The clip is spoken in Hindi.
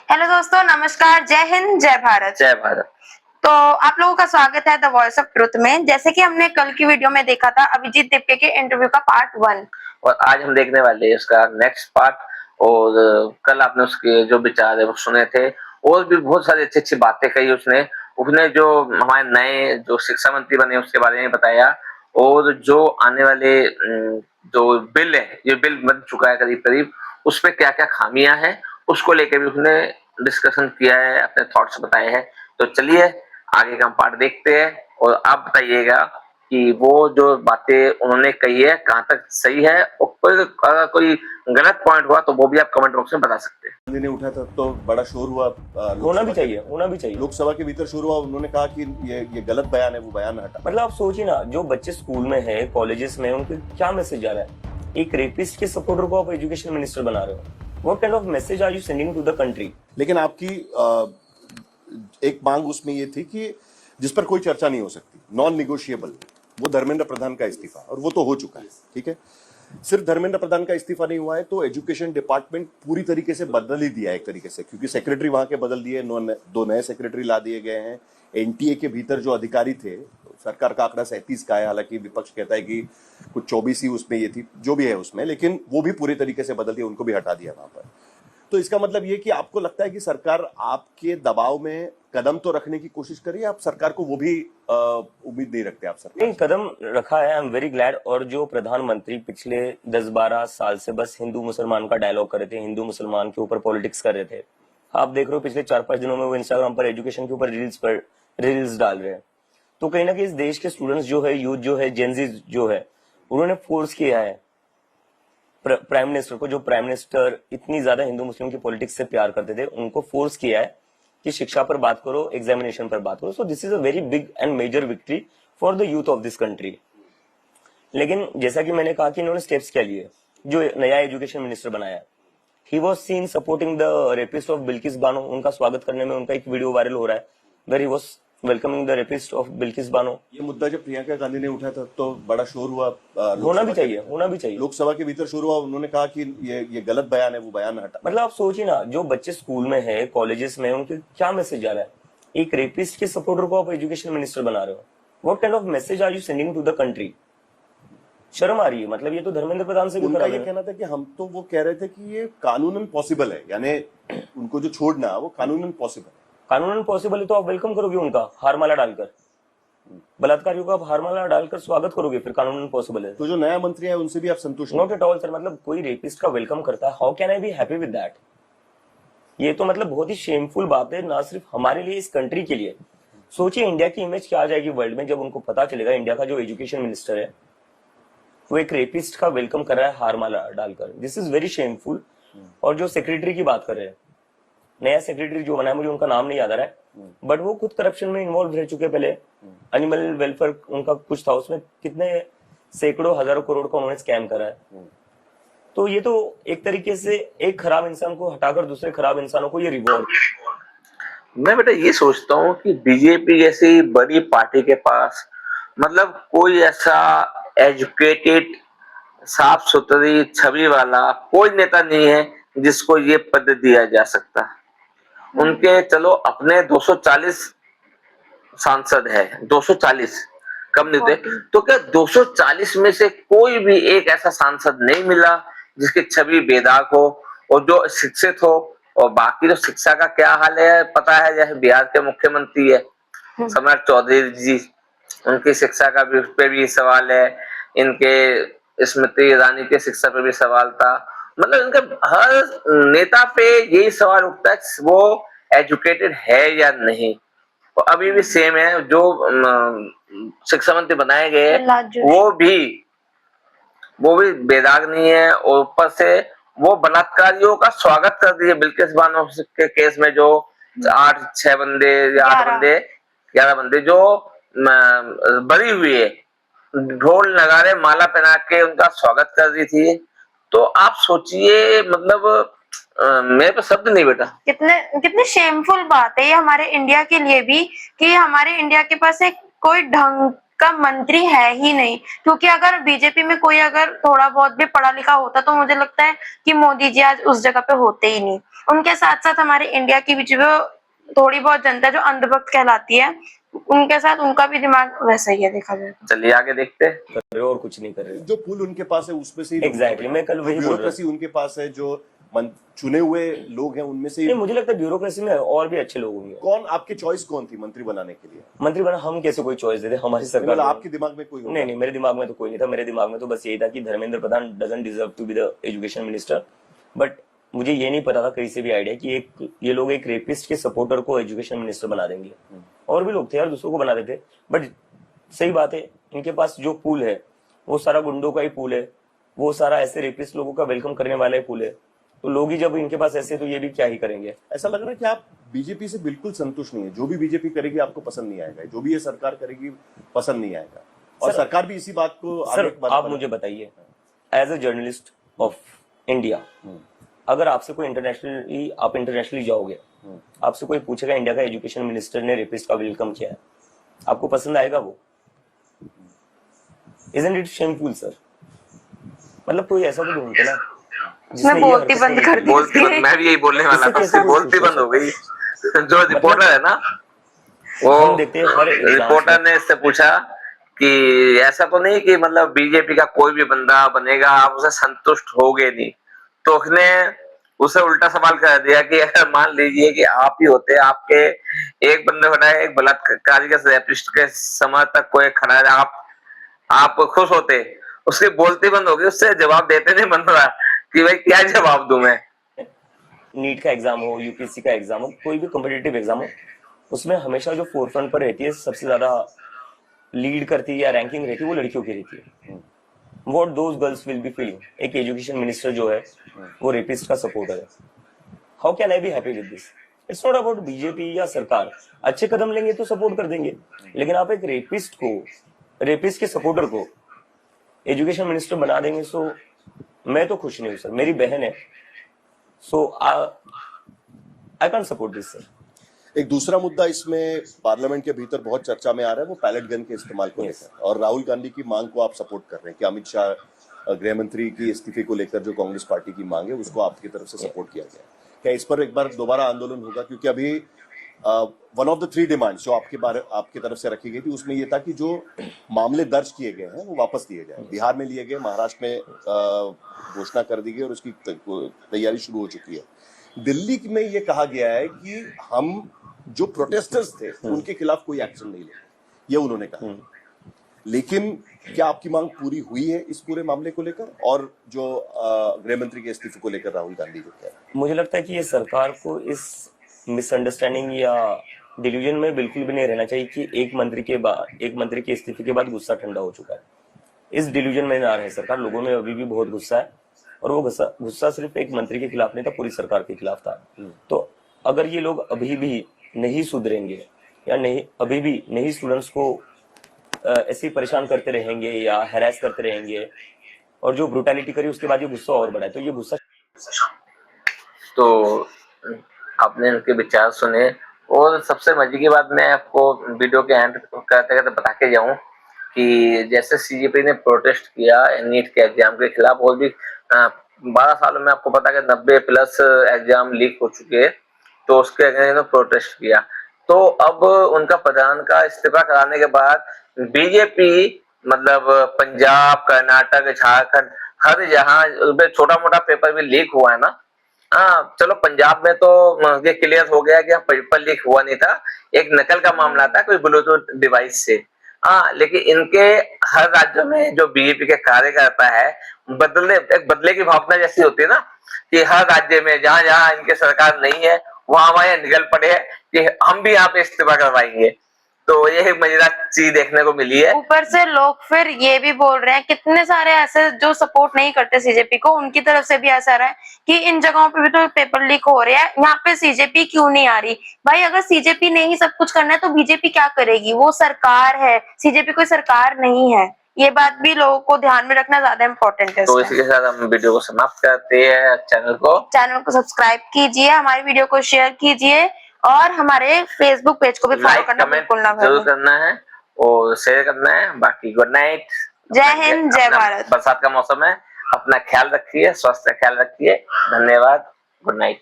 हेलो दोस्तों, नमस्कार, जय हिंद, जय भारत। जय भारत। तो आप लोगों का स्वागत है द वॉइस ऑफ ट्रुथ में। जैसे कि हमने कल की वीडियो में देखा था अभिजीत दीप्के के इंटरव्यू का पार्ट 1, और आज हम देखने वाले हैं उसका नेक्स्ट पार्ट। और कल आपने उसके जो विचार है वो सुने थे, और भी बहुत सारी अच्छी अच्छी बातें कही उसने। उसने जो हमारे नए जो शिक्षा मंत्री बने उसके बारे में बताया, और जो आने वाले जो बिल है, ये बिल बन चुका है करीब करीब, उस पर क्या क्या खामियां हैं उसको लेकर भी उसने डिस्कशन किया है, अपने थॉट्स बताए हैं। तो चलिए आगे का हम पार्ट देखते हैं, और आप बताइएगा कि वो जो बातें उन्होंने कही है कहाँ तक सही है, और अगर कोई गलत पॉइंट हुआ तो वो भी आप कमेंट बॉक्स में बता सकते हैं। ने उठा था तो बड़ा शोर हुआ। होना भी चाहिए। लोकसभा के भीतर शोर हुआ। उन्होंने कहा कि ये गलत बयान है, वो बयान हटा। मतलब आप सोचिए ना, जो बच्चे स्कूल में है, कॉलेजेस में, उनको क्या मैसेज जा रहा है? एक रेपिस्ट के सपोर्टर को आप एजुकेशन मिनिस्टर बना रहे हो। What kind of message are you sending to the country? लेकिन आपकी एक मांग उसमें ये थी कि जिस पर कोई चर्चा नहीं हो सकती, नॉन निगोशिएबल, वो धर्मेंद्र प्रधान का इस्तीफा, और वो तो हो चुका है। ठीक है, सिर्फ धर्मेंद्र प्रधान का इस्तीफा नहीं हुआ है, तो एजुकेशन डिपार्टमेंट पूरी तरीके से बदल ही दिया है एक तरीके से, क्योंकि सेक्रेटरी वहां के बदल दिए, दो नए सेक्रेटरी ला दिए गए हैं। एनटीए के भीतर जो अधिकारी थे, सरकार का आंकड़ा 37 का है, हालांकि विपक्ष कहता है कि कुछ 24 ही उसमें ये थी, जो भी है उसमें, लेकिन वो भी पूरी तरीके से बदल दिया, उनको भी हटा दिया वहां पर। तो इसका मतलब ये कि आपको लगता है कि सरकार आपके दबाव में कदम तो रखने की कोशिश कर रही है, आप सरकार को वो भी उम्मीद नहीं रखते? आप सरकार नहीं, कदम रखा है, आई एम वेरी ग्लैड। और जो प्रधानमंत्री पिछले 10-12 साल से बस हिंदू मुसलमान का डायलॉग कर रहे थे, हिंदू मुसलमान के ऊपर पॉलिटिक्स कर रहे थे, आप देख रहे हो पिछले 4-5 दिनों में वो इंस्टाग्राम पर एजुकेशन के ऊपर रील्स डाल रहे हैं। तो कहीं ना कहीं इस देश के स्टूडेंट्स जो है, यूथ जो है, जेनजी जो है, उन्होंने फोर्स किया है प्राइम मिनिस्टर को, जो प्राइम मिनिस्टर इतनी ज्यादा हिंदू मुस्लिम की पॉलिटिक्स से प्यार करते थे, उनको फोर्स किया है कि शिक्षा पर बात करो, एग्जामिनेशन पर बात करो। So this is a very big and major victory for the youth of this country. लेकिन जैसा कि मैंने कहा कि इन्होंने स्टेप्स क्या लिए, जो नया एजुकेशन मिनिस्टर बनाया, he was seen supporting the rapist of Bilkis Bano. उनका स्वागत करने में उनका एक वीडियो वायरल हो रहा है, where he was welcoming the rapist of Bilkis Bano. ये मुद्दा जब प्रियंका गांधी ने उठा था तो बड़ा शोर हुआ। होना भी चाहिए। लोकसभा के भीतर शोर हुआ। उन्होंने कहा कि ये गलत बयान है, वो बयान हटा। मतलब आप सोचिए ना, जो बच्चे स्कूल में है, कॉलेजेस में, उनके क्या मैसेज जा रहा है? एक रेपिस्ट के सपोर्टर को आप एजुकेशन मिनिस्टर बना रहे हो। What kind of message are you sending to the country? शर्म आ रही है। मतलब ये तो धर्मेंद्र प्रधान से भी उनका खराब ये है। कहना था कि हम तो वो कह रहे थे कि ये कानूनन पॉसिबल है, यानी उनको जो छोड़ना वो कानूनन पॉसिबल है। कानूनन पॉसिबल है तो आप वेलकम करोगे उनका, हारमाला डालकर। बलात्कारियों का आप हारमाला डालकर स्वागत करोगे, फिर कानूनन पॉसिबल है। तो जो नया मंत्री है उनसे भी आप संतुष्ट? Not at all sir. मतलब कोई रेपिस्ट का वेलकम करता है, how can I be happy with that? ये तो मतलब बहुत ही शेमफुल बात है, ना सिर्फ हमारे लिए, इस कंट्री के लिए। सोचिए इंडिया की इमेज क्या आ जाएगी वर्ल्ड में जब उनको पता चलेगा इंडिया का जो एजुकेशन मिनिस्टर है वो एक रेपिस्ट का वेलकम कर रहा है हारमाला डालकर। This is very shameful. और जो सेक्रेटरी की बात कर रहे हैं, नया सेक्रेटरी जो बना है, मुझे उनका नाम नहीं याद आ रहा है, बट वो खुद करप्शन में इन्वॉल्व रह चुके पहले। एनिमल वेलफेयर उनका कुछ था, उसमें कितने सैकड़ों हजारों करोड़ का उन्होंने स्कैम करा है। तो ये तो एक तरीके से एक खराब इंसान को हटाकर दूसरे खराब इंसानों को ये रिवॉर्ड। मैं बेटा ये सोचता हूँ कि बीजेपी जैसी बड़ी पार्टी के पास मतलब कोई ऐसा एजुकेटेड, साफ सुथरी छवि वाला कोई नेता नहीं है जिसको ये पद दिया जा सकता। उनके चलो अपने 240 सांसद है, 240 कम नहीं थे, तो क्या 240 में से कोई भी एक ऐसा सांसद नहीं मिला जिसकी छवि बेदाग हो और जो शिक्षित हो? और बाकी तो शिक्षा का क्या हाल है पता है, जैसे बिहार के मुख्यमंत्री है सम्राट चौधरी जी, उनकी शिक्षा का भी, उस पे भी सवाल है। इनके स्मृति ईरानी के शिक्षा पे भी सवाल था। मतलब इनका हर नेता पे यही सवाल उठता है वो एजुकेटेड है या नहीं। तो अभी भी सेम है, जो शिक्षा मंत्री बनाए गए वो भी बेदाग नहीं है, और ऊपर से वो बलात्कारियों का स्वागत कर दिए। बिल्किस बानो के केस में जो 8-6 बंदे या 8 बंदे 11 बंदे जो बरी हुए, ढोल नगाड़े माला पहना के उनका स्वागत कर रही थी। तो आप सोचिए, मतलब मेरे पे शब्द नहीं बेटा। कितने शेमफुल बात है ये हमारे इंडिया के लिए भी, कि हमारे इंडिया के पास एक कोई ढंग का मंत्री है ही नहीं। क्योंकि अगर बीजेपी में कोई अगर थोड़ा बहुत भी पढ़ा लिखा होता तो मुझे लगता है कि मोदी जी आज उस जगह पे होते ही नहीं। उनके साथ साथ हमारे इंडिया की भी जो थोड़ी बहुत जनता जो अंधभक्त कहलाती है, उनके साथ उनका भी दिमाग वैसा ही है देखा जाए तो। चलिए आगे देखते हैं। कर रहे हो और कुछ नहीं कर रहे हो। जो पुल उनके पास है उसमें से ही लोगों को Exactly, बैठाना मैं कल है। वही जो बोल रहा ब्यूरोक्रेसी उनके पास है, जो चुने हुए लोग हैं उनमें से ही नहीं, मुझे लगता है ब्यूरोक्रेसी में और भी अच्छे लोग होंगे। कौन आपकी चॉइस कौन थी मंत्री बनाने के लिए? मंत्री बना हम कैसे कोई चॉइस देते, हमारी सरकार मतलब ने- आपके दिमाग में कोई होगा? नहीं, मेरे दिमाग में तो कोई नहीं था। मेरे दिमाग में तो बस यही था कि Dharmendra Pradhan doesn't deserve to be the education minister. But मुझे ये नहीं पता था कहीं से भी आइडिया कि ये लोग एक रेपिस्ट के सपोर्टर को एजुकेशन मिनिस्टर बना देंगे। और भी लोग थे यार, दूसरों को बना देते। बट सही बात है, इनके पास जो पूल है वो सारा गुंडों का ही पूल है, वो सारा ऐसे रेपिस्ट लोगों का वेलकम करने वाला ही पूल है। तो लोग ही जब इनके पास ऐसे, तो ये भी क्या ही करेंगे। ऐसा लग रहा है कि आप बीजेपी से बिल्कुल संतुष्ट नहीं है। जो भी बीजेपी करेगी आपको पसंद नहीं आएगा, जो भी ये सरकार करेगी पसंद नहीं आएगा, और सर- सरकार भी इसी बात को सर आगे आप मुझे बताइए, as a journalist of India, अगर आपसे कोई इंटरनेशनली जाओगे, आपसे कोई पूछेगा इंडिया का एजुकेशन मिनिस्टर ने रेपिस्ट का वेलकम किया है, आपको पसंद आएगा वो? Isn't it shameful sir? मतलब कोई ऐसा तो ढूंढते ना जिसने मैं ये बोलती हरकत बंद नहीं कर की। दी। बोलती बंद, मैं भी यही बोलने वाला इससे था, कैसे कोई बोलती पूछ बंद हो सकता गई। जो रिपोर्टर है ना, वो हम देखते हैं हर एग्जाम रिपोर्टर में। ने इससे पूछा कि ऐसा तो नहीं कि मतलब बीजेपी का कोई भी बंदा बनेगा आप उसे संतुष्ट होगे नहीं, तो उसने उसे उल्टा सवाल कर दिया कि अगर मान लीजिए कि आप ही होते, आपके एक बंदे बनाए, एक बलात्कारी के रेपिस्ट के समय तक कोई खड़ा है, आप खुश होते? उसकी बोलती बंद होगी, उससे जवाब देते नहीं बंद हुआ कि भाई क्या जवाब दूं मैं। नीट का एग्जाम हो, यूपीएससी का एग्जाम हो, कोई भी कॉम्पिटिटिव एग्जाम हो, उसमें हमेशा जो फोरफ्रंट पर रहती है, सबसे ज्यादा लीड करती है या रैंकिंग रहती है, वो लड़कियों की रहती है। What those girls will be feeling? एक एजुकेशन मिनिस्टर जो है वो रेपिस्ट का सपोर्टर है। How can I be happy with this? It's not about BJP या सरकार। अच्छे कदम लेंगे तो सपोर्ट कर देंगे, लेकिन आप एक रेपिस्ट के सपोर्टर को एजुकेशन मिनिस्टर बना देंगे, सो मैं तो खुश नहीं हूं सर। मेरी बहन है, so I can support this sir. एक दूसरा मुद्दा इसमें पार्लियामेंट के भीतर बहुत चर्चा में आ रहा है, वो पैलेट गन के इस्तेमाल को लेकर, और राहुल गांधी की मांग को आप सपोर्ट कर रहे हैं कि अमित शाह गृह मंत्री की इस्तीफे को लेकर जो कांग्रेस पार्टी की मांग है उसको आपकी तरफ से सपोर्ट किया गया। क्या इस पर एक बार दोबारा आंदोलन होगा? क्योंकि अभी वन ऑफ द 3 डिमांड्स जो आपकी तरफ से रखी गई थी उसमें यह था कि जो मामले दर्ज किए गए हैं वो वापस लिए जाए। बिहार में लिए गए, महाराष्ट्र में घोषणा कर दी गई और उसकी तैयारी शुरू हो चुकी है। दिल्ली में ये कहा गया है कि हम जो प्रोटेस्टर्स थे उनके खिलाफ कोई एक्शन नहीं लेंगे, ये उन्होंने कहा। लेकिन क्या आपकी मांग पूरी हुई है इस पूरे मामले को लेकर, और जो गृह मंत्री के इस्तीफे को लेकर राहुल गांधी जो कह रहे हैं? मुझे लगता है कि ये सरकार को इस मिसअंडरस्टैंडिंग या डिल्यूजन में बिल्कुल भी नहीं रहना चाहिए कि एक मंत्री के इस्तीफे के बाद गुस्सा ठंडा हो चुका है। इस डिल्यूजन में ना रहे सरकार। लोगों में अभी भी बहुत गुस्सा है, और वो गुस्सा सिर्फ एक मंत्री के खिलाफ नहीं था, पूरी सरकार के खिलाफ था। तो अगर ये लोग अभी भी नहीं सुधरेंगे या अभी भी नहीं स्टूडेंट्स को ऐसे ही परेशान करते रहेंगे या हैरेस करते रहेंगे, और जो ब्रूटैलिटी करी उसके बाद ये गुस्सा और बढ़ा है, तो ये गुस्सा। तो आपने उनके विचार सुने, और सबसे मजे की बात मैं आपको वीडियो के एंड करते करते बता के जाऊं कि जैसे सीजेपी ने प्रोटेस्ट किया नीट के एग्जाम के खिलाफ, और भी 12 सालों में आपको पता है 90+ एग्जाम लीक हो चुके हैं, तो उसके अगेंस्ट प्रोटेस्ट किया। तो अब उनका प्रधान का इस्तीफा कराने के बाद बीजेपी मतलब पंजाब, कर्नाटक, झारखंड, हर जहां छोटा मोटा पेपर भी लीक हुआ है ना। हाँ चलो, पंजाब में तो ये क्लियर हो गया कि पेपर लीक हुआ नहीं था, एक नकल का मामला था कोई ब्लूटूथ डिवाइस से। हाँ, लेकिन इनके हर राज्य में जो बीजेपी के कार्यकर्ता है, बदले की भावना जैसी होती है ना, कि हर राज्य में जहां जहां इनके सरकार नहीं है वहां वहां निकल पड़े हैं कि हम भी यहाँ पे इस्तीफा करवाएंगे। तो ये एक मजेदार चीज देखने को मिली है। ऊपर से लोग फिर ये भी बोल रहे हैं, कितने सारे ऐसे जो सपोर्ट नहीं करते सीजेपी को, उनकी तरफ से भी ऐसा रहा है कि इन जगहों पे भी तो पेपर लीक हो रहे हैं, यहाँ पे सीजेपी क्यों नहीं आ रही? भाई अगर सीजेपी ने ही सब कुछ करना है तो बीजेपी क्या करेगी? वो सरकार है, सीजेपी कोई सरकार नहीं है। ये बात भी लोगों को ध्यान में रखना ज्यादा इम्पोर्टेंट है। तो इसी के साथ हम वीडियो को समाप्त करते हैं। चैनल को सब्सक्राइब कीजिए, हमारी वीडियो को शेयर कीजिए, और हमारे फेसबुक पेज को भी फॉलो करना बिल्कुल ना जरूर भूलें। करना है और शेयर करना है। बाकी गुड नाइट, जय हिंद, जय भारत। बरसात का मौसम है, अपना ख्याल रखिए, स्वास्थ्य का ख्याल रखिए। धन्यवाद, गुड नाइट।